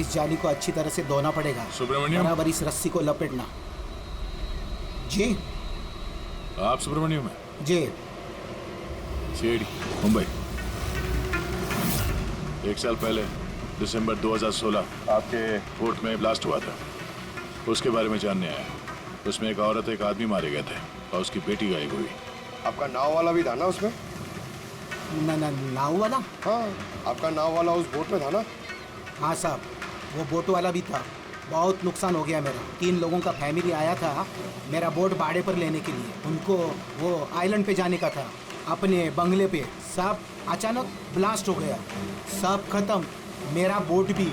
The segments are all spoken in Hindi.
इस जाली को अच्छी तरह से धोना पड़ेगा। सुब्रमण्यम, बराबर इस रस्सी को लपेटना। जी आप सुब्रमण्यम है? जी। सीआईडी मुंबई। 1 साल पहले दिसंबर 2016 आपके कोर्ट में ब्लास्ट हुआ था, उसके बारे में जानने आया। उसमें एक औरत एक आदमी मारे गए थे और उसकी बेटी गायब हुई। आपका नाव वाला भी था ना उसमें? नाव वाला? हाँ, आपका नाव वाला उस बोट में था ना? हाँ साहब, वो बोट वाला भी था। बहुत नुकसान हो गया मेरा। 3 लोगों का फैमिली आया था मेरा बोट भाड़े पर लेने के लिए। उनको वो आइलैंड पे जाने का था, अपने बंगले पे। सब अचानक ब्लास्ट हो गया, सब खत्म। मेरा बोट भी,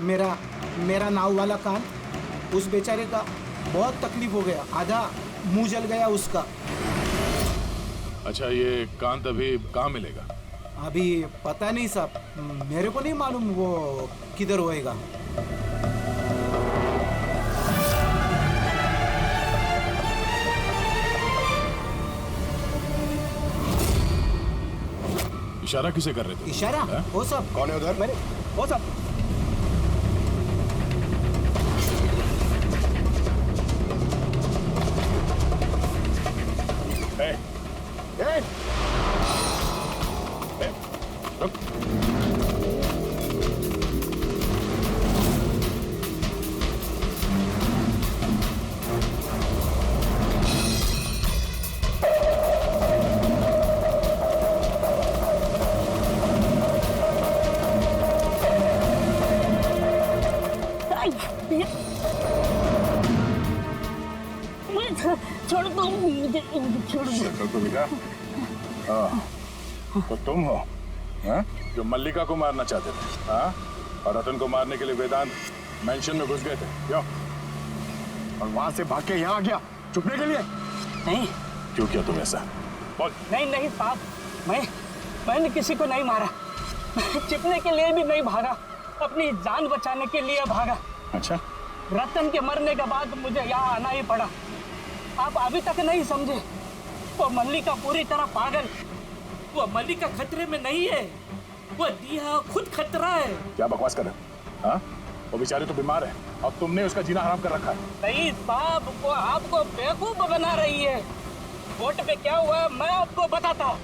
मेरा नाव वाला कान, उस बेचारे का बहुत तकलीफ हो गया। आधा मुंह जल गया उसका। अच्छा, ये कांत अभी कहाँ मिलेगा? अभी पता नहीं साहब, मेरे को नहीं मालूम वो किधर होएगा। इशारा किसे कर रहे थे? इशारा? वो सब कौन है उधर? मैंने वो सब छोड़ दो मुझे, छोड़ दो। शक्ल को दिखा? तो तुम हो जो मल्लिका को मारना चाहते थे? और रतन को मारने के लिए वेदांत मेंशन में घुस गए थे, क्यों? और वहां से भाग के यहाँ आ गया छुपने के लिए? नहीं। क्यों किया तुम ऐसा? बोल। नहीं साहब, मैंने किसी को नहीं मारा। छिपने के लिए भी नहीं भागा, अपनी जान बचाने के लिए भागा। अच्छा, रतन के मरने के बाद मुझे यहाँ आना ही पड़ा। आप अभी तक नहीं समझे, वो मल्लिका पूरी तरह पागल। वो मल्लिका खतरे में नहीं है, वो दिया खुद खतरा है। क्या बकवास कर रहे हो? वो बेचारी तो बीमार है और तुमने उसका जीना हराम कर रखा है। नहीं साहब, वो आपको बेवकूफ बना रही है। बोट पे क्या हुआ मैं आपको बताता हूँ।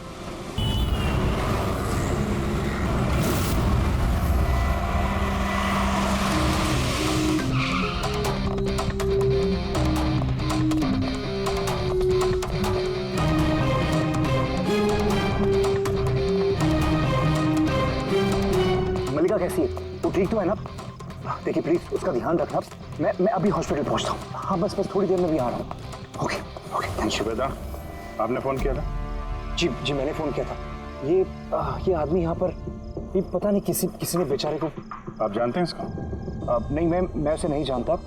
मल्लिका कैसी है? वो ठीक तो है ना? देखिए प्लीज उसका ध्यान रखना। मैं अभी हॉस्पिटल पहुंचता हूँ। हाँ बस थोड़ी देर में भी आ रहा हूँ। Okay thank you. वेदांत, आपने फोन किया था? जी मैंने फोन किया था। ये आदमी यहाँ पर, ये पता नहीं किसी ने बेचारे को। आप जानते हैं इसको? नहीं मैं उसे नहीं जानता।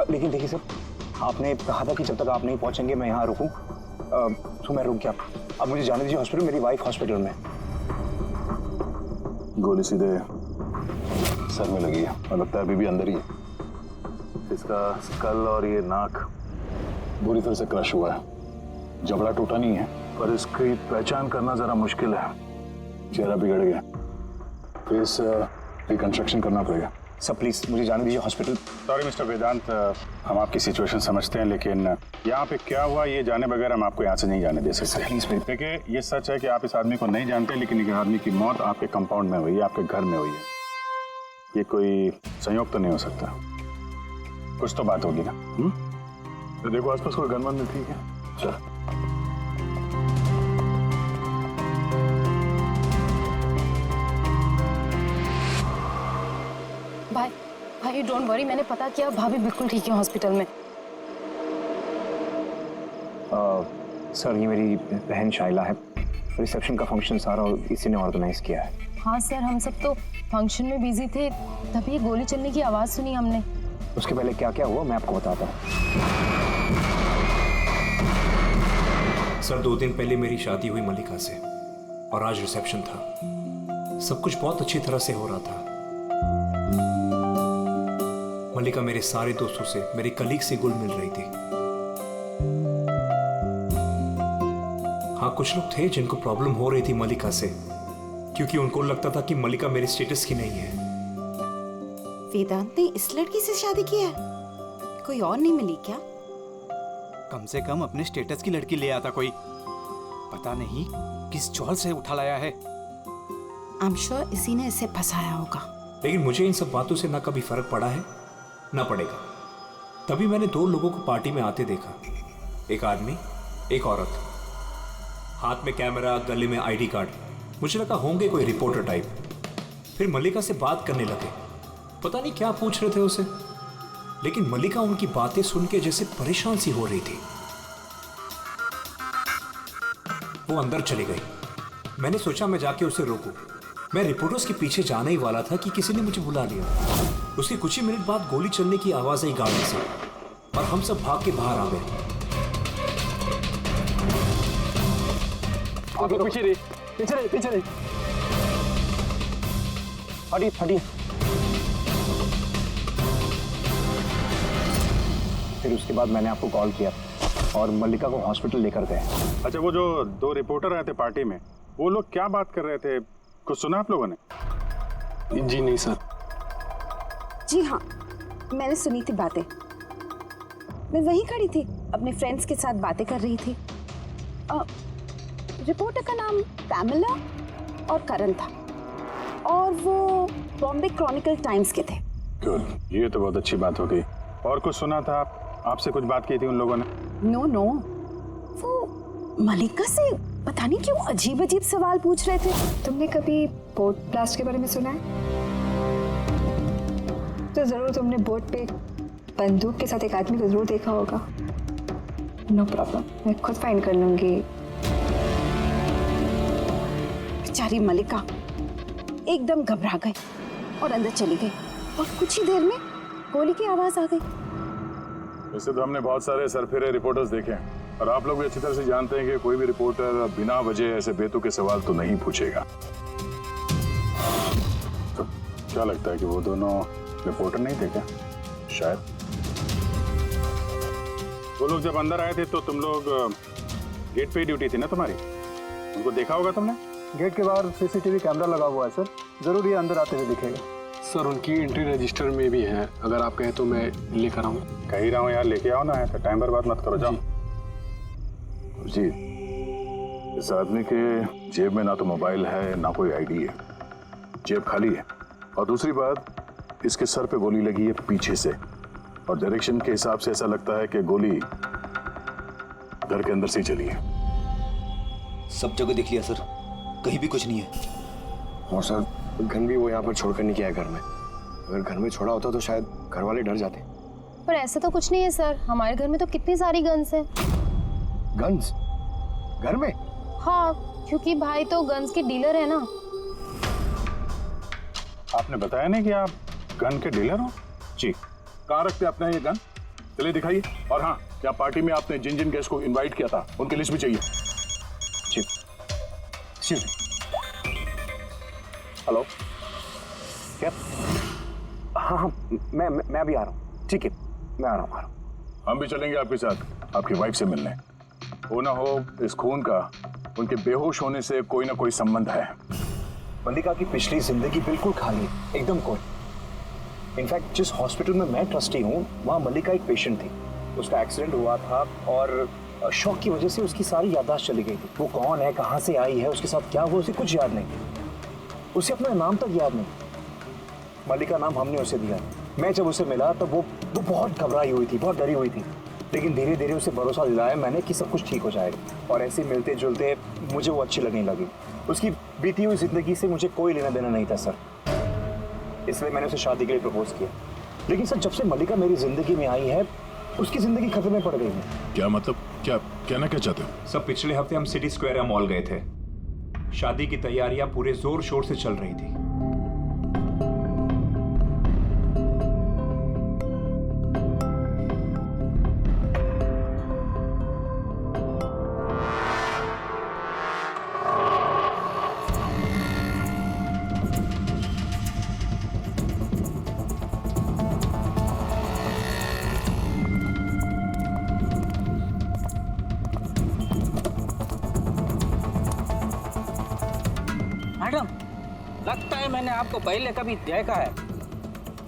लेकिन देखिए सर, आपने कहा था कि जब तक आप नहीं पहुंचेंगे मैं यहाँ रुकूं, तो मैं रुक गया। अब मुझे जाने दीजिए हॉस्पिटल, मेरी वाइफ हॉस्पिटल में। गोली सीधे सर में लगी है और लगता है अभी भी अंदर ही है। इसका स्कल और ये नाक बुरी तरह से क्रश हुआ है। जबड़ा टूटा नहीं है पर इसकी पहचान करना जरा मुश्किल है। चेहरा बिगड़ गया, फेस रिकंस्ट्रक्शन करना पड़ेगा। सर प्लीज मुझे जाने दीजिए हॉस्पिटल। सॉरी मिस्टर वेदांत, हम आपकी सिचुएशन समझते हैं, लेकिन यहाँ पे क्या हुआ ये जाने बगैर हम आपको यहाँ से नहीं जाने दे सकते। प्लीज देखिए, ये सच है कि आप इस आदमी को नहीं जानते, लेकिन इस आदमी की मौत आपके कंपाउंड में हुई है, आपके घर में हुई है। ये कोई संयोग तो नहीं हो सकता, कुछ तो बात होगी ना? तो देखो आसपास कोई गन नहीं, ठीक है? चल। भाई डोंट वरी, मैंने पता किया, भाभी बिल्कुल ठीक है हॉस्पिटल में। सर ये मेरी बहन शाइला है। रिसेप्शन का फंक्शन सारा इसी ने ऑर्गेनाइज किया है। हाँ सर, हम सब तो फंक्शन में बिजी थे, तभी गोली चलने की आवाज सुनी हमने। उसके पहले क्या क्या हुआ मैं आपको बताता हूँ। सर 2 दिन पहले मेरी शादी हुई मल्लिका से और आज रिसेप्शन था। सब कुछ बहुत अच्छी तरह से हो रहा था। मल्लिका मेरे सारे दोस्तों से, मेरे कलीग से घुल मिल रही थी। हाँ, कुछ लोग थे जिनको प्रॉब्लम हो रही थी मल्लिका से, क्योंकि उनको लगता था कि मल्लिका मेरे स्टेटस की नहीं है। वेदांत ने इस लड़की से शादी की है? कोई और नहीं मिली क्या? कम से कम अपने स्टेटस की लड़की ले आता कोई। पता नहीं किस चौल से उठा लाया है। आई एम श्योर इसी ने इसे फंसाया होगा। लेकिन मुझे इन सब बातों से ना कभी फर्क पड़ा है ना पड़ेगा। तभी मैंने 2 लोगों को पार्टी में आते देखा, एक आदमी एक औरत, हाथ में कैमरा, गले में आईडी कार्ड। मुझे लगा होंगे कोई रिपोर्टर टाइप। फिर मल्लिका से बात करने लगे, पता नहीं क्या पूछ रहे थे उसे, लेकिन मल्लिका उनकी बातें सुन के जैसे परेशान सी हो रही थी। वो अंदर चली गई। मैंने सोचा मैं जाके उसे रोकूं। मैं रिपोर्टर्स के पीछे जाने ही वाला था कि किसी ने मुझे बुला लिया। उसके कुछ ही मिनट बाद गोली चलने की आवाज आई गाड़ी से और हम सब भाग के बाहर आ गए। पीछे रही, पीछे रही, पीछे रही। हटिए, हटिए। फिर उसके बाद मैंने आपको कॉल किया और मल्लिका को हॉस्पिटल लेकर गए। अच्छा, वो जो 2 रिपोर्टर आए थे पार्टी में, वो लोग क्या बात कर रहे थे? कुछ सुना आप लोगों ने? जी नहीं सर। जी हाँ, मैंने सुनी थी बातें। मैं वहीं खड़ी थी, अपने फ्रेंड्स के साथ बातें कर रही थी। रिपोर्टर का नाम पैमेला और करण था और वो बॉम्बे क्रॉनिकल टाइम्स के थे। गुड, ये तो बहुत अच्छी बात हो गई। और कुछ सुना था? आपसे कुछ बात की थी उन लोगों ने? नो, वो मल्लिका से पता नहीं क्यों अजीब अजीब सवाल पूछ रहे थे। तुमने कभी बोट ब्लास्ट के बारे में सुना है? तो जरूर तुमने बोट पे बंदूक के साथ एक आदमी को जरूर देखा होगा। नो प्रॉब्लम, मैं खुद फाइंड कर लूंगी। बेचारी मल्लिका एकदम घबरा गई और अंदर चली गई और कुछ ही देर में गोली की आवाज आ गई। वैसे तो हमने बहुत सारे सरफिरे रिपोर्टर्स देखे हैं और आप लोग भी अच्छी तरह से जानते हैं कि कोई भी रिपोर्टर बिना वजह ऐसे बेतुके सवाल तो नहीं पूछेगा। तो क्या लगता है कि वो दोनों रिपोर्टर नहीं थे क्या? शायद। वो लोग जब अंदर आए थे तो तुम लोग गेट पे ड्यूटी थी ना तुम्हारी? उनको देखा होगा तुमने? गेट के बाहर सीसीटीवी कैमरा लगा हुआ है सर, जरूर ये अंदर आते हुए दिखेगा। सर उनकी एंट्री रजिस्टर में भी है, अगर आप कहें तो मैं लेकर आऊँ। कह ही रहा हूँ यार, लेके आओ ना, है तो टाइम बर्बाद मत करो, जाओ। जी, इस आदमी के जेब में ना तो मोबाइल है ना कोई आईडी है, जेब खाली है। और दूसरी बात, इसके सर पे गोली लगी है पीछे से और डायरेक्शन के हिसाब से ऐसा लगता है कि गोली घर के अंदर से ही चली है। सब जगह देख लिया सर, कहीं भी कुछ नहीं है। और सर गन भी वो यहाँ पर छोड़कर नहीं गया है घर में। अगर घर में छोड़ा होता तो शायद घर वाले डर जाते। पर ऐसा तो कुछ नहीं है सर, हमारे घर में तो कितनी सारी गन्स हैं। गन्स घर में? हाँ, क्योंकि भाई तो गन्स के डीलर है ना। आपने बताया नहीं कि आप गन के डीलर हो? जी। कहाँ रखते अपना ये गन? चलिए दिखाइए। और हाँ, क्या पार्टी में आपने जिन जिन गेस्ट को इनवाइट किया था उनकी लिस्ट भी चाहिए। जी। हेलो, क्या? हाँ, मैं अभी आ रहा हूँ। ठीक है, मैं आ रहा हूँ। हम भी चलेंगे आपके साथ आपकी वाइफ से मिलने। हो ना हो इस खून का उनके बेहोश होने से कोई ना कोई संबंध है। मल्लिका की पिछली जिंदगी बिल्कुल खाली, एकदम कोई। इनफैक्ट जिस हॉस्पिटल में मैं ट्रस्टी हूँ वहाँ मल्लिका एक पेशेंट थी। उसका एक्सीडेंट हुआ था और शॉक की वजह से उसकी सारी याददाश्त चली गई थी। वो कौन है, कहाँ से आई है, उसके साथ क्या हुआ, उसे कुछ याद नहीं। उसे अपना नाम तक याद नहीं। मल्लिका नाम हमने उसे दिया। मैं जब उसे मिला तब वो बहुत घबराई हुई थी, बहुत डरी हुई थी। लेकिन धीरे धीरे उसे भरोसा दिलाया मैंने कि सब कुछ ठीक हो जाएगा। और ऐसे मिलते जुलते मुझे वो अच्छी लगने लगी। उसकी बीती हुई जिंदगी से मुझे कोई लेना देना नहीं था सर, इसलिए मैंने उसे शादी के लिए प्रपोज किया। लेकिन सर जब से मल्लिका मेरी जिंदगी में आई है उसकी जिंदगी खतरे में पड़ गई है। क्या मतलब? क्या कहना क्या चाहते हो? सब पिछले हफ्ते हम सिटी स्क्वायर मॉल गए थे। शादी की तैयारियां पूरे जोर शोर से चल रही थी। मैडम, लगता है मैंने आपको पहले कभी देखा है।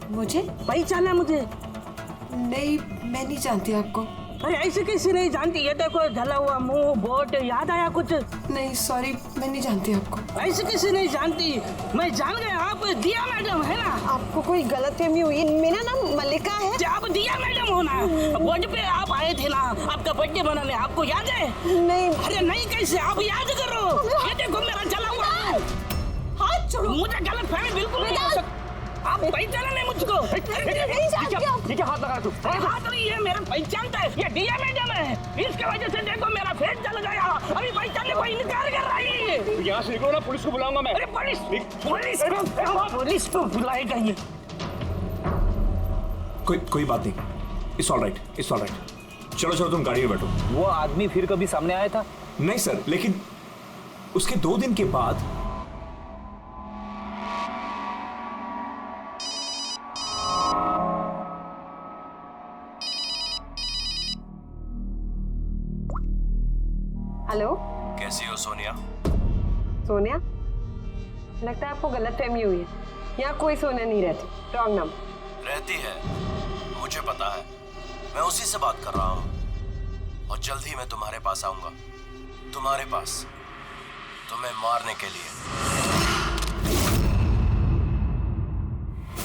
मुझे? पहचाना मुझे? नहीं, मैं नहीं जानती आपको। अरे ऐसे कैसे नहीं जानती? ये देखो जला हुआ मुंह, बोट, याद आया कुछ? नहीं सॉरी, मैं नहीं जानती आपको। ऐसे कैसे नहीं जानती? मैं जान गया, आप दिया मैडम है ना? आपको कोई गलतफहमी हुई है। मेरा नाम मल्लिका है। आप दिया मैडम हो ना? बोर्ड पे आप आए थे ना आपका बर्थडे मनाने, आपको याद है? नहीं। अरे नहीं कैसे, आप याद करो। ये देखो मेरा जला हुआ हाथ छोड़ो। मुझे गलत फहमी बिल्कुल नहीं हो सकती। आप पहचाना नहीं मुझको? ठीक है, हाथ लगा तू। हाथ नहीं है, मेरा पहचानता है, ये दिया मैडम है। इसके वजह से देखो मेरा फेस जल गया। अभी पहचानने को इनकार कर रही है। यहाँ से निकलो ना, पुलिस को बुलाऊंगा मैं। अरे पुलिस को बुलाएगा ये। कोई बात नहीं, इट्स ऑल राइट। चलो तुम गाड़ी में बैठो। वो आदमी फिर कभी सामने आया था? नहीं सर, लेकिन उसके 2 दिन के बाद हेलो, कैसी हो सोनिया? सोनिया? लगता है आपको गलतफहमी हुई है। यहाँ कोई सोनिया नहीं रहती। Wrong number. रहती है, मुझे पता है। मैं उसी से बात कर रहा हूँ और जल्द ही मैं तुम्हारे पास आऊंगा। तुम्हारे पास, तुम्हें मारने के लिए।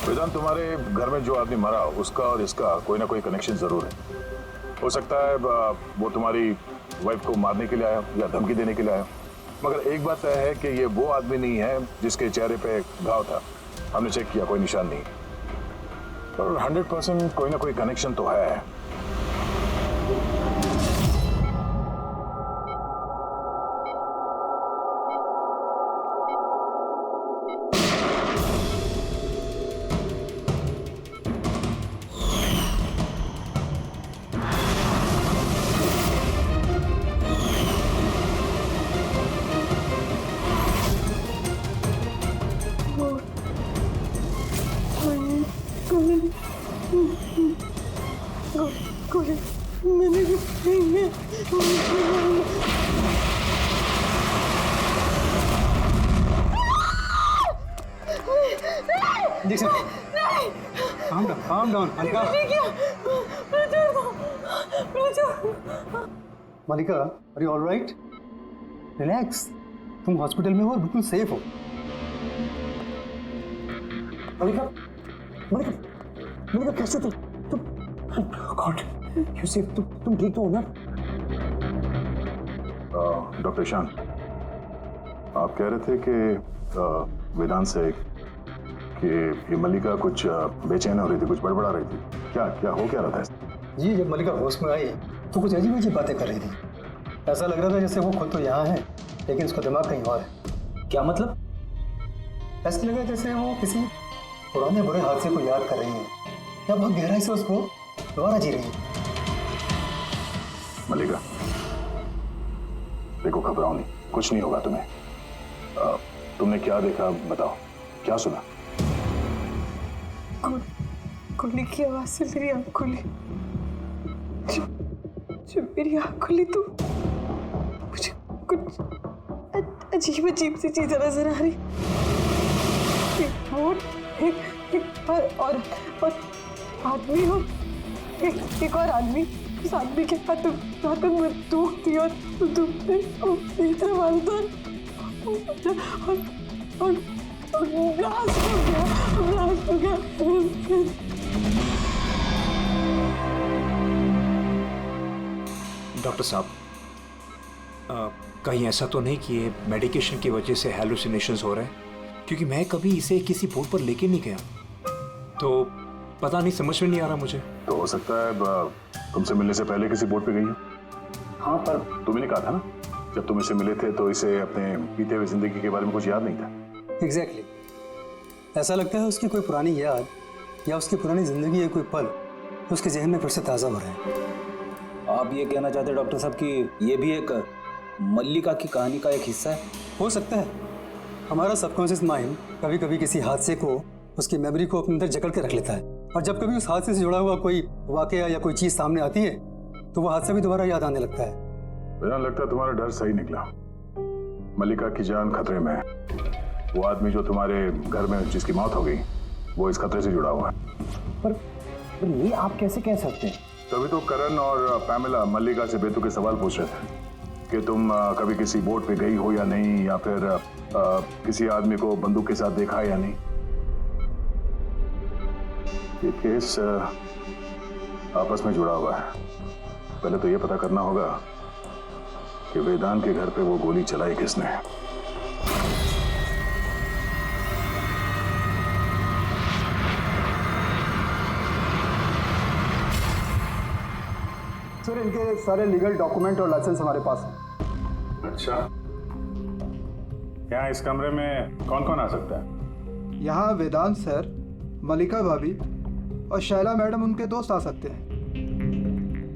वेदांत, तुम्हारे घर में जो आदमी मरा उसका और इसका कोई ना कोई कनेक्शन जरूर है। हो सकता है वो तुम्हारी वाइफ को मारने के लिए आया या धमकी देने के लिए आया, मगर एक बात तय है कि ये वो आदमी नहीं है जिसके चेहरे पे घाव था। हमने चेक किया, कोई निशान नहीं, पर 100% कोई ना कोई कनेक्शन तो है। calm down, Malika. Malika, are you all right? Relax. तुम हॉस्पिटल में हो और बिल्कुल सेफ हो। मलिका कैसे तुम गॉड, यू सेफ? तुम ठीक तो हो ना? डॉक्टर ईशान, आप कह रहे थे कि वेदांत से कि ये मल्लिका कुछ बेचैन हो रही थी, कुछ बड़बड़ा रही थी। क्या हो क्या रहा था? जी, जब मल्लिका होश में आई तो कुछ अजीब बातें कर रही थी। ऐसा लग रहा था जैसे वो खुद तो यहाँ है लेकिन उसका दिमाग कहीं और है। क्या मतलब? ऐसा लगा जैसे वो किसी पुराने बुरे हादसे को याद कर रही है या बहुत गहराई से उसको दोबारा जी रही है। मल्लिका, देखो, घबराओ नहीं, कुछ नहीं होगा तुम्हें। तुमने क्या देखा बताओ, क्या सुना? गोली की आवाज से मेरी आँख खुली। जब मेरी आँख खुली तो मुझे कुछ अजीब सी चीजें नजर आ रही। एक बोट, एक और आदमी हो, एक और आदमी। उस आदमी के हाथ में बंदूक थी और बंदूक ने तरफ मारा और ब्लास्ट हो गया। डॉक्टर साहब, कहीं ऐसा तो नहीं कि ये मेडिकेशन की वजह से हैलुसिनेशंस हो रहे हैं? क्योंकि मैं कभी इसे किसी बोर्ड पर लेके नहीं गया, तो पता नहीं, समझ में नहीं आ रहा मुझे। तो हो सकता है तुमसे मिलने से पहले किसी बोर्ड पे गई हो। हाँ, पर तुमने कहा था ना, जब तुम इसे मिले थे तो इसे अपने बीते हुए जिंदगी के बारे में कुछ याद नहीं था। एग्जैक्टली। ऐसा लगता है उसकी कोई पुरानी याद या उसकी पुरानी जिंदगी या कोई पल उसके जहन में फिर से ताज़ा हो रहे हैं। आप ये कहना चाहते हैं डॉक्टर साहब कि ये भी एक मल्लिका की कहानी का एक हिस्सा है? हो सकता है। हमारा सबकॉन्शियस माइंड कभी कभी किसी हादसे को, उसकी मेमोरी को अपने अंदर जकड़ के रख लेता है, और जब कभी उस हादसे से जुड़ा हुआ कोई वाकया या कोई चीज़ सामने आती है तो वो हादसा भी दोबारा याद आने लगता है। मुझे लगता है तुम्हारा डर सही निकला। मल्लिका की जान खतरे में है। वो आदमी जो तुम्हारे घर में जिसकी मौत हो गई, वो इस खतरे से जुड़ा हुआ है। पर ये आप कैसे कह सकते हैं? तभी तो करण और पैमिला मल्लिका से बेतुके सवाल पूछ रहे थे कि तुम कभी किसी बोट पे गई हो या नहीं, या फिर किसी आदमी को बंदूक के साथ देखा या नहीं। ये केस आपस में जुड़ा हुआ है। पहले तो ये पता करना होगा कि वेदांत के घर पे वो गोली चलाई किसने। सर इनके सारे लीगल डॉक्यूमेंट और लाइसेंस हमारे पास हैं। अच्छा, यहाँ इस कमरे में कौन कौन आ सकता है? यहाँ वेदांत सर, मल्लिका भाभी और शैला मैडम उनके दोस्त आ सकते हैं।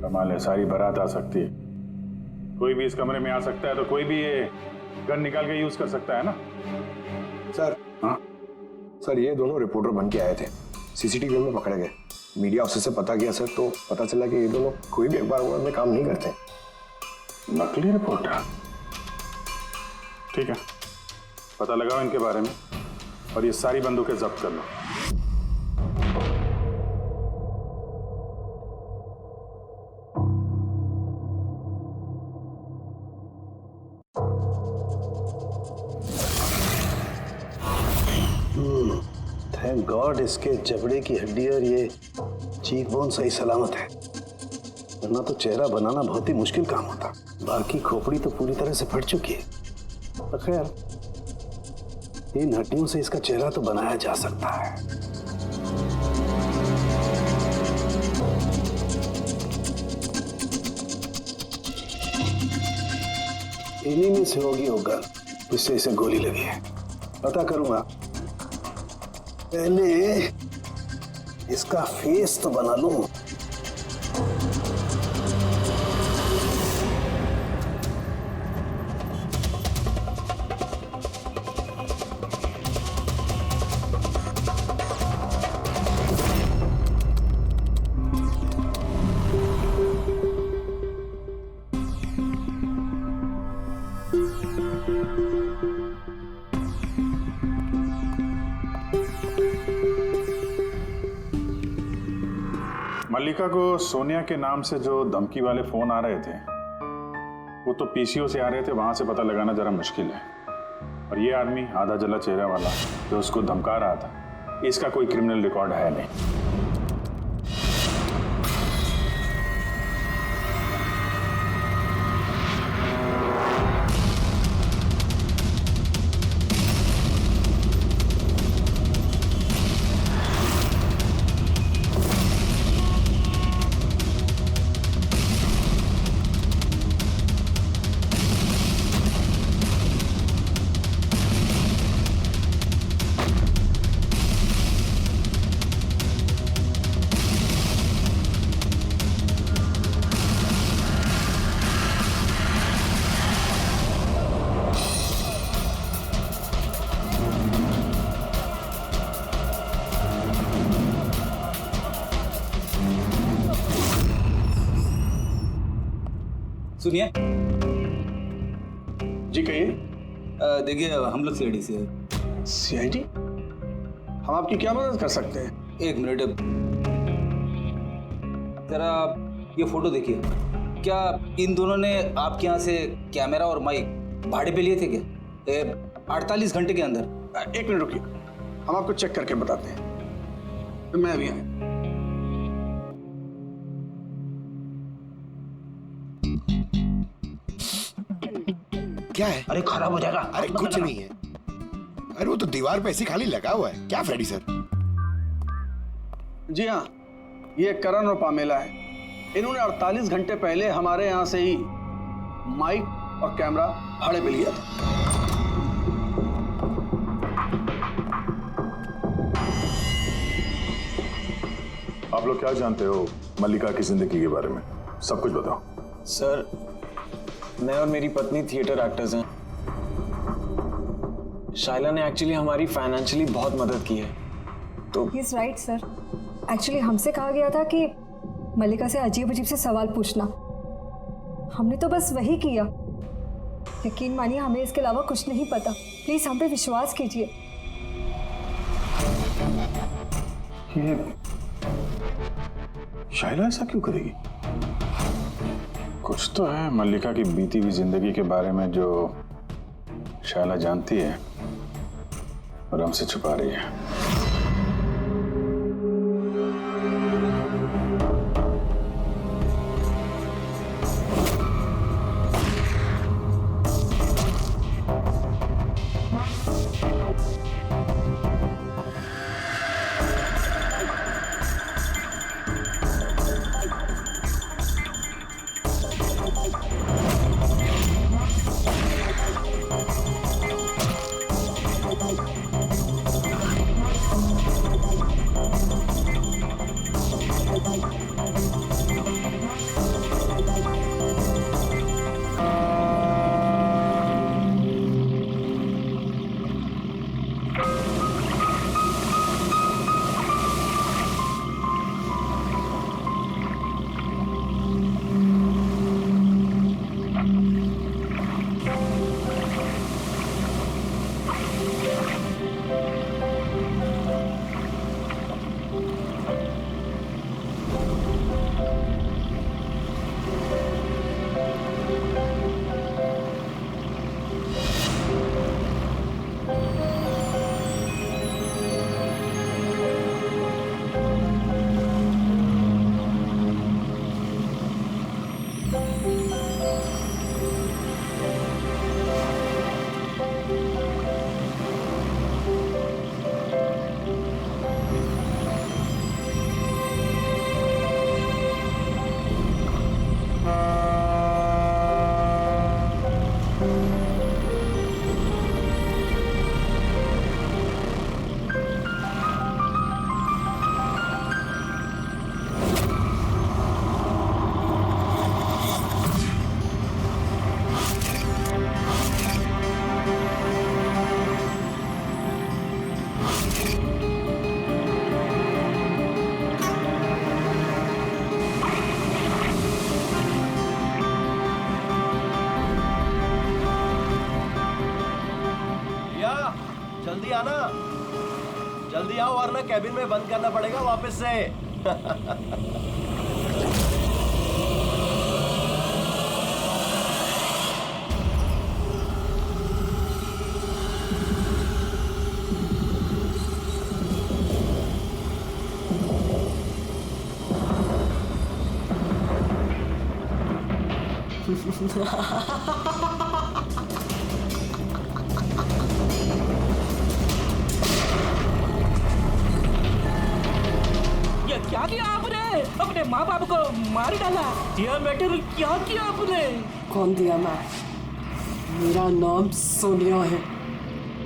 कमाल है, सारी बारात आ सकती है। कोई भी इस कमरे में आ सकता है, तो कोई भी ये गन निकाल के यूज कर सकता है ना। सर हाँ सर, ये दोनों रिपोर्टर बन के आए थे, सीसीटीवी में पकड़े गए। मीडिया ऑफिसर से पता किया सर, तो पता चला कि ये दोनों कोई भी अखबार में काम नहीं करते। नकली रिपोर्टर? ठीक है, पता लगाओ इनके बारे में और ये सारी बंदूकें जब्त कर लो। थैंक गॉड इसके जबड़े की हड्डी और ये चीक बोन सही सलामत है, वरना तो चेहरा बनाना बहुत ही मुश्किल काम होता। बाकी खोपड़ी तो पूरी तरह से फट चुकी है। पर खैर, इन हड्डियों से इसका चेहरा तो बनाया जा सकता है। इन्हीं में से होगी वो गन जिससे इसे गोली लगी है। पता करूंगा, पहले इसका फेस तो बना लूं। मल्लिका को सोनिया के नाम से जो धमकी वाले फोन आ रहे थे, वो तो पीसीओ से आ रहे थे, वहां से पता लगाना जरा मुश्किल है। और ये आदमी आधा जला चेहरा वाला जो उसको धमका रहा था, इसका कोई क्रिमिनल रिकॉर्ड है नहीं। सुनिए जी, कहिए। देखिए, हम लोग सीआईडी से हैं। सीआईडी? हम आपकी क्या मदद कर सकते हैं? एक मिनट, जरा ये फोटो देखिए। क्या इन दोनों ने आपके यहाँ से कैमरा और माइक भाड़े पे लिए थे क्या 48 घंटे के अंदर? एक मिनट रुकिए, हम आपको चेक करके बताते हैं। मैं अभी आया। क्या है? अरे खराब हो जाएगा। अरे कुछ नहीं है। अरे वो तो दीवार पे ऐसे खाली लगा हुआ है। क्या फ्रेडी सर? जी हाँ, ये करण और पामेला है। इन्होंने 48 घंटे पहले हमारे यहाँ से ही माइक और कैमरा भाड़े पे लिया था। आप लोग क्या जानते हो मल्लिका की जिंदगी के बारे में? सब कुछ बताओ। सर, मैं और मेरी पत्नी थिएटर एक्टर्स हैं। शाइला ने एक्चुअली हमारी फाइनेंशियली बहुत मदद की है। तो he is right sir. Actually हमसे कहा गया था कि मल्लिका से अजीब अजीब से सवाल पूछना, हमने तो बस वही किया। यकीन मानिए, हमें इसके अलावा कुछ नहीं पता। प्लीज हम पे विश्वास कीजिए। ये शाइला ऐसा क्यों करेगी? कुछ तो है मल्लिका की बीती हुई जिंदगी के बारे में जो शाइला जानती है और हमसे छुपा रही है। जल्दी आना, जल्दी आओ वरना कैबिन में बंद करना पड़ेगा वापस से। ये क्या किया आपने? अपने माँ बाप को मार डाला। ये मैटर क्या किया आपने? कौन दिया? मैं, मेरा नाम सोनिया है।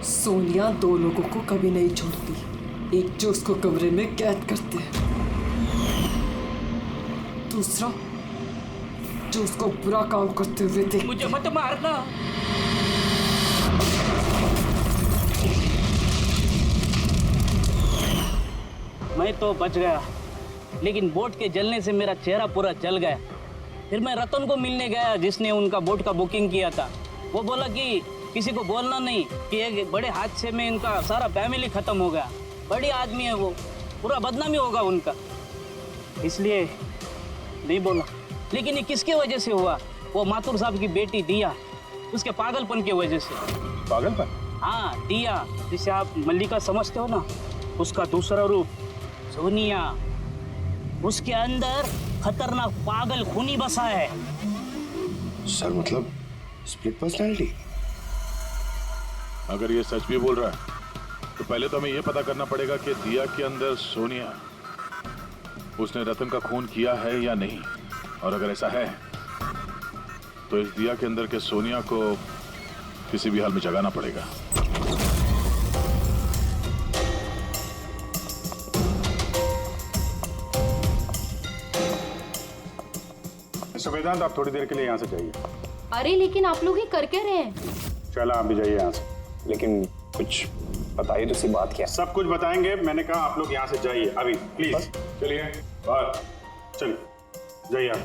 सोनिया दो लोगों को कभी नहीं छोड़ती। एक जो उसको कमरे में कैद करते हैं, दूसरा जो उसको बुरा काम करते हुए देखते। मुझे मत मारना। मैं तो बच गया, लेकिन बोट के जलने से मेरा चेहरा पूरा जल गया। फिर मैं रतन को मिलने गया जिसने उनका बोट का बुकिंग किया था। वो बोला कि किसी को बोलना नहीं कि एक बड़े हादसे में इनका सारा फैमिली खत्म हो गया। बड़ी आदमी है वो, पूरा बदनामी होगा उनका, इसलिए नहीं बोला। लेकिन ये किसके वजह से हुआ? वो माथुर साहब की बेटी दिया, उसके पागलपन की वजह से। पागलपन? हाँ, दिया जिसे आप मल्लिका समझते हो ना, उसका दूसरा रूप सोनिया। उसके अंदर खतरनाक पागल खूनी बसा है। सर मतलब स्प्लिट पर्सनैलिटी? अगर ये सच भी बोल रहा है तो पहले तो हमें ये पता करना पड़ेगा कि दिया के अंदर सोनिया, उसने रतन का खून किया है या नहीं। और अगर ऐसा है तो इस दिया के अंदर के सोनिया को किसी भी हाल में जगाना पड़ेगा। वेदांत, आप थोड़ी देर के लिए यहाँ से जाइए। अरे लेकिन आप लोग ही कर क्या रहे हैं? चला, आप भी जाइए यहाँ से। लेकिन कुछ बताइए तो सी बात क्या? सब कुछ बताएंगे, मैंने कहा आप लोग यहाँ से जाइए अभी प्लीज। चलिए बाहर, चलिए जाइए आप।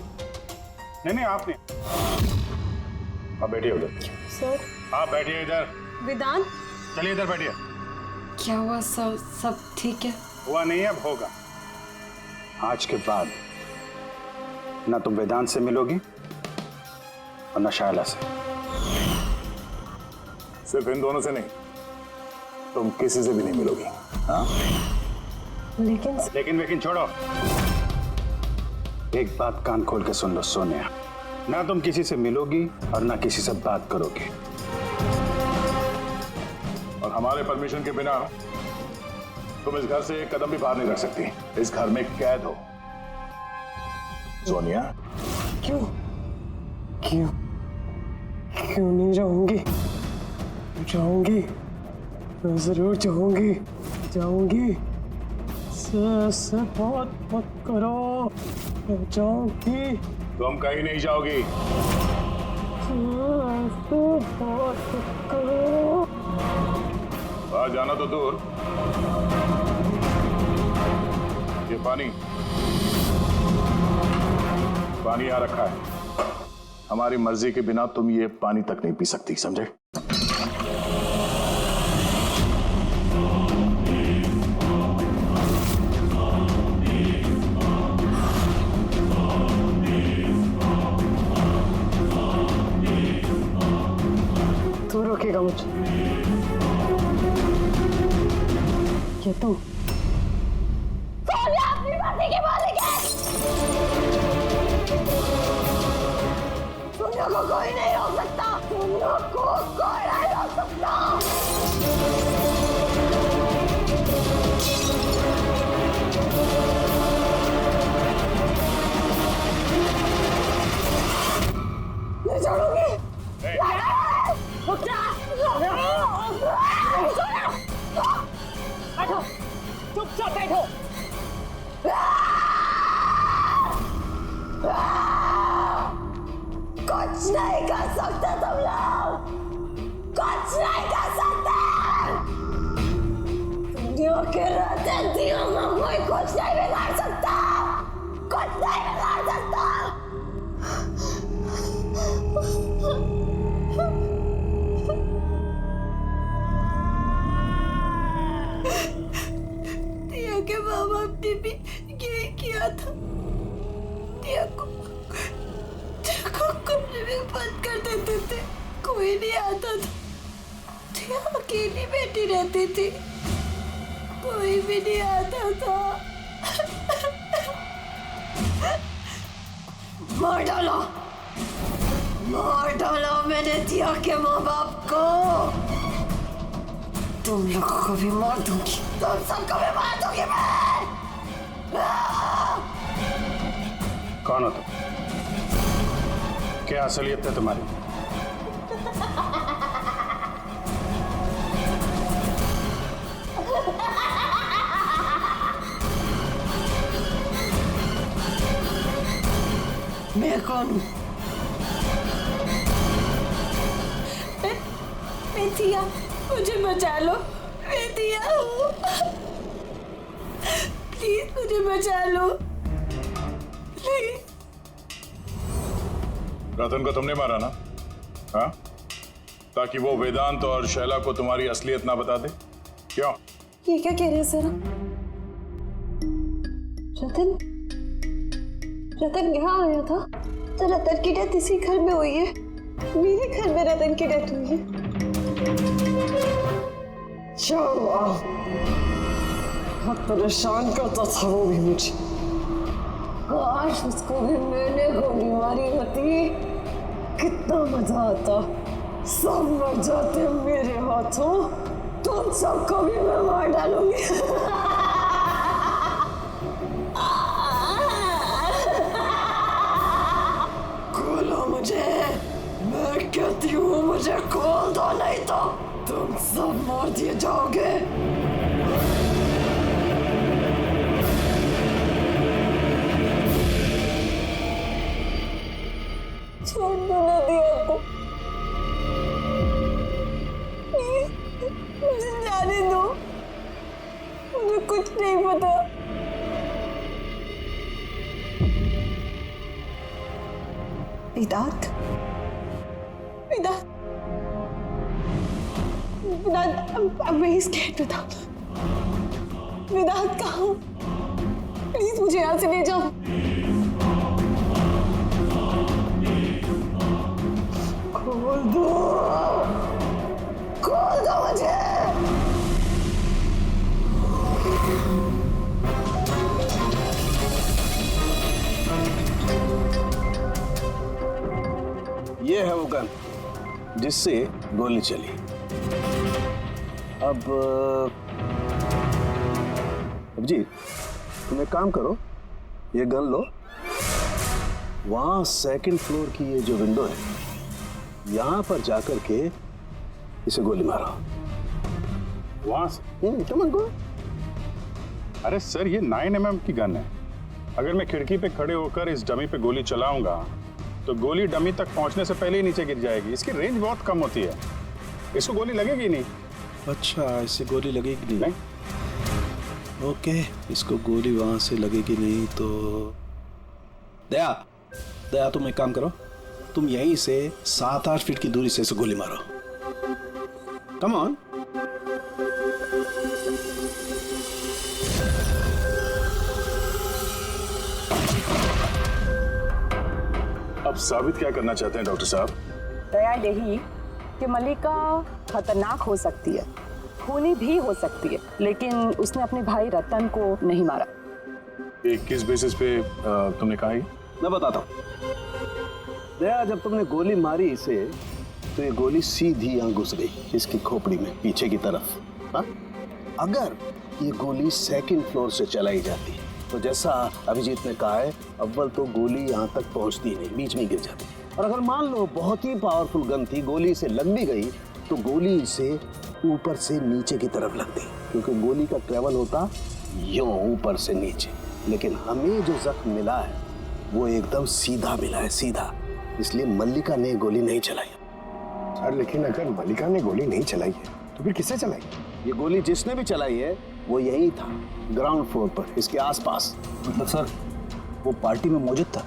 नहीं आप नहीं, आप बैठिए उधर। सर। आप बैठिए इधर। वेदांत। चलिए इधर बैठिए। क्या हुआ? सब ठीक है? हुआ नहीं, अब होगा। आज के बाद ना तुम वेदांत से मिलोगी और ना शायला से। सिर्फ इन दोनों से नहीं, तुम किसी से भी नहीं मिलोगी। हाँ? लेकिन छोड़ो। एक बात कान खोल के सुन लो सोनिया, ना तुम किसी से मिलोगी और ना किसी से बात करोगी। और हमारे परमिशन के बिना तुम इस घर से एक कदम भी बाहर नहीं रख सकती। इस घर में कैद हो। सोनिया, क्यों नहीं जाऊंगी? मैं जरूर जाऊंगी। से बात मत करो, मैं जाऊंगी। तुम कहीं नहीं जाओगी। बात मत करो। बाहर जाना तो दूर, ये पानी यहाँ रखा है। हमारी मर्जी के बिना तुम ये पानी तक नहीं पी सकती, समझे? तू रोकेगा मुझे? क्या तू? सोनिया अपनी मर्जी की मालिक है। सोनिया को कोई नहीं रोक सकता। सोनिया को कोई नहीं रोक सकता। नहीं छोड़ूंगी। रुक जा। बैठो, चुपचाप बैठो। कुछ नहीं कर सकते तुम लोग, कुछ नहीं कर सकते। दुनिया के रहते दिलों में कोई कुछ नहीं बिगाड़ सकता, कुछ नहीं बिगाड़ सकता। दिया के माँ बाप ने भी यही किया था। दिया को कमरे में बंद कर देते थे, कोई नहीं आता था। दिया अकेली बैठी रहती थी, कोई भी नहीं आता था। मार डालो मैंने दिया के माँ बाप को। तुम लोगों को भी मार दूंगी, तुम सबको भी मार दूंगी मैं। कौन हो तुम? क्या असलियत है तुम्हारी? मैं कौन हूँ? मैं दिया, मुझे बचा लो। मैं दिया हूँ, प्लीज मुझे बचा लो, प्लीज। रतन को तुमने मारा ना? हाँ? ताकि वो वेदांत और शैला को तुम्हारी असलियत ना बता दे? क्यों? ये क्या कह रहे हैं सर? रतन यहाँ आया था तो रतन की डेथ इसी घर में हुई है। मेरे घर में रतन की डेथ हुई है। बहुत परेशान करता था वो भी मुझे। काश उसको भी मैंने गोली मारी होती, कितना मजा आता। सब मर जाते मेरे हाथों, तुम सबको भी मैं मार डालूंगी। खोलो मुझे, मैं कहती हूँ मुझे खोल दो, नहीं तो तुम सब मार दिए जाओगे। छोड़ दो ना दिया को, मुझे जाने दो, मुझे कुछ नहीं पता। वेदांत, विदात, I'm very scared विदात। विदात कहाँ? प्लीज मुझे यहाँ से ले जाओ। खोल दो, खोल दो मुझे। ये है वो गन जिससे गोली चली। अब जी तुम एक काम करो, ये गन लो, वहां सेकंड फ्लोर की ये जो विंडो है यहां पर जाकर के इसे गोली मारो। वहां से? Come on go. अरे सर ये 9mm की गन है। अगर मैं खिड़की पे खड़े होकर इस डमी पे गोली चलाऊंगा तो गोली डमी तक पहुंचने से पहले ही नीचे गिर जाएगी। इसकी रेंज बहुत कम होती है, इसको गोली लगेगी नहीं। अच्छा, इससे गोली लगेगी नहीं? ओके, इसको गोली वहां से लगेगी नहीं तो दया, दया तुम एक काम करो, तुम यहीं से 7-8 फीट की दूरी से इसे गोली मारो। Come on. अब साबित क्या करना चाहते हैं डॉक्टर साहब? दया यही कि मल्लिका खतरनाक हो सकती है, खूनी भी हो सकती है, लेकिन उसने अपने भाई रतन को नहीं मारा। ये किस बेसिस पे तुमने कहा? मैं बताता हूँ। दया, जब तुमने गोली मारी इसे तो ये गोली सीधी यहाँ घुस गई इसकी खोपड़ी में पीछे की तरफ। हा? अगर ये गोली सेकंड फ्लोर से चलाई जाती तो जैसा अभिजीत ने कहा है, अव्वल तो गोली यहाँ तक पहुँचती नहीं, बीच में गिर जाती। और अगर मान लो बहुत ही पावरफुल गन थी, गोली इसे लग भी गई तो गोली इसे ऊपर से नीचे की तरफ लगती, क्योंकि गोली का ट्रेवल होता यूं ऊपर से नीचे। लेकिन हमें जो जख्म मिला है वो एकदम सीधा मिला है, सीधा। इसलिए मल्लिका ने गोली नहीं चलाई। सर लेकिन अगर मल्लिका ने गोली नहीं चलाई है तो फिर किसने चलाई? ये गोली जिसने भी चलाई है वो यही था, ग्राउंड फ्लोर पर, इसके आसपास। मतलब सर वो पार्टी में मौजूद था?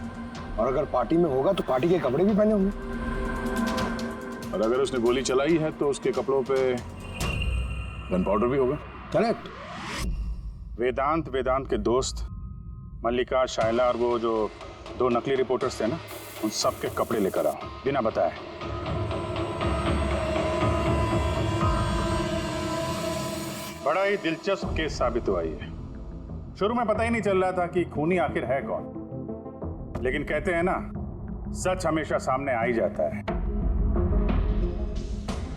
और अगर पार्टी में होगा तो पार्टी के कपड़े भी पहने होंगे। और अगर उसने गोली चलाई है तो उसके कपड़ों पे गन पाउडर भी होगा। करेक्ट। वेदांत के दोस्त मल्लिका, शायला और वो जो 2 नकली रिपोर्टर्स थे ना, उन सबके कपड़े लेकर आओ बिना बताए। बड़ा ही दिलचस्प केस साबित हुआ ये। शुरू में पता ही नहीं चल रहा था कि खूनी आखिर है कौन, लेकिन कहते हैं ना, सच हमेशा सामने आ ही जाता है।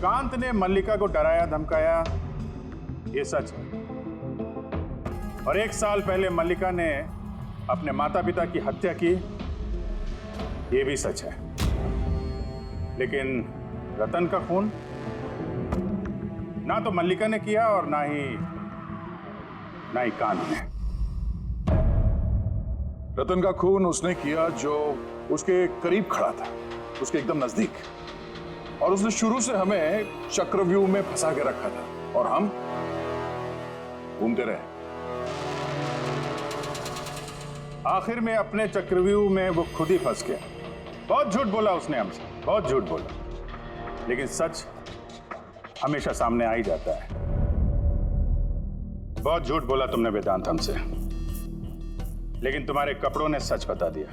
कांत ने मल्लिका को डराया धमकाया, ये सच है। और 1 साल पहले मल्लिका ने अपने माता पिता की हत्या की, ये भी सच है। लेकिन रतन का खून ना तो मल्लिका ने किया और ना ही कांत ने। रतन का खून उसने किया जो उसके करीब खड़ा था, उसके एकदम नजदीक, और उसने शुरू से हमें चक्रव्यूह में फंसा के रखा था और हम घूमते रहे। आखिर में अपने चक्रव्यूह में वो खुद ही फंस गया। बहुत झूठ बोला उसने हमसे, बहुत झूठ बोला, लेकिन सच हमेशा सामने आ ही जाता है। बहुत झूठ बोला तुमने वेदांत हमसे, लेकिन तुम्हारे कपड़ों ने सच बता दिया।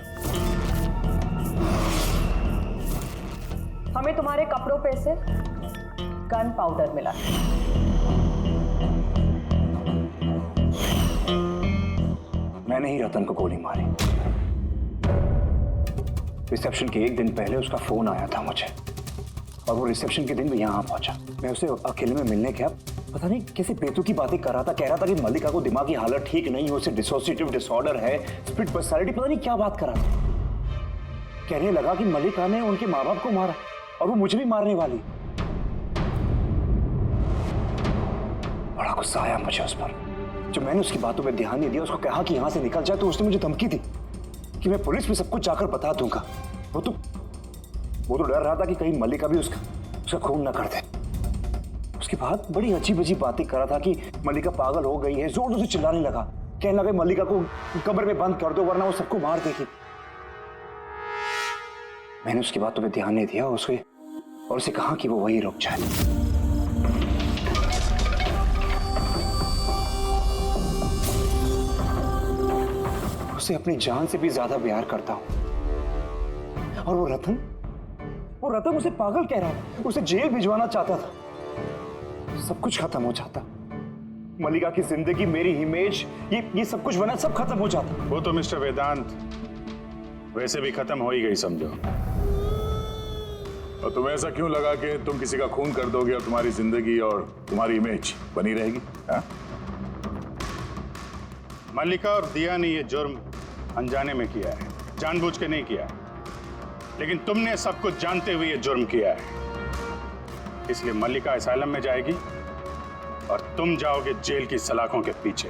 हमें तुम्हारे कपड़ों पे से गन पाउडर मिला। मैंने ही रतन को गोली मारी। रिसेप्शन के 1 दिन पहले उसका फोन आया था मुझे, और वो रिसेप्शन के दिन भी यहाँ पहुंचा। मैं उसे अकेले में मिलने गया, पता नहीं कैसे बेतु की बातें कर रहा था। कह रहा था कि मल्लिका को दिमागी हालत ठीक नहीं है, उसे डिसोसिएटिव डिसऑर्डर है, स्प्लिट पर्सनालिटी, पता नहीं क्या बात कर रहा था। कहने लगा कि मल्लिका ने उनके माँ बाप को मारा और वो मुझे भी मारने वाली। बड़ा गुस्सा आया मुझे उस पर। जब मैंने उसकी बातों पर ध्यान नहीं दिया, उसको कहा कि यहां से निकल जाए, तो उसने मुझे धमकी दी कि मैं पुलिस में सब कुछ जाकर बता दूंगा। वो तो डर रहा था कि कहीं मल्लिका भी उसका खून ना कर दे। उसके बाद बड़ी अजीब अजीब बातें कर रहा था कि मल्लिका पागल हो गई है, जोर जोर से चिल्लाने लगा, कहने लगा मल्लिका को कब्र में बंद कर दो वरना वो सबको मार देगी। मैंने उसकी बातों पे ध्यान नहीं दिया और उसे कहा कि वो वहीं रुक जाए। उससे अपनी जान से भी ज्यादा प्यार करता हूं। और वो रतन उसे पागल कह रहा था, उसे जेल भिजवाना चाहता था। सब कुछ खत्म हो जाता, मल्लिका की जिंदगी, मेरी इमेज, ये सब कुछ बना, सब खत्म हो जाता। वो तो मिस्टर वेदांत वैसे भी खत्म हो ही गई समझो। और तुम्हें ऐसा क्यों लगा कि तुम किसी का खून कर दोगे और तुम्हारी जिंदगी और तुम्हारी इमेज बनी रहेगी? हाँ? मल्लिका और दिया ने ये जुर्म अनजाने में किया है, जानबूझ के नहीं किया है। लेकिन तुमने सब कुछ जानते हुए ये जुर्म किया है। इसलिए मल्लिका असाइलम में जाएगी और तुम जाओगे जेल की सलाखों के पीछे।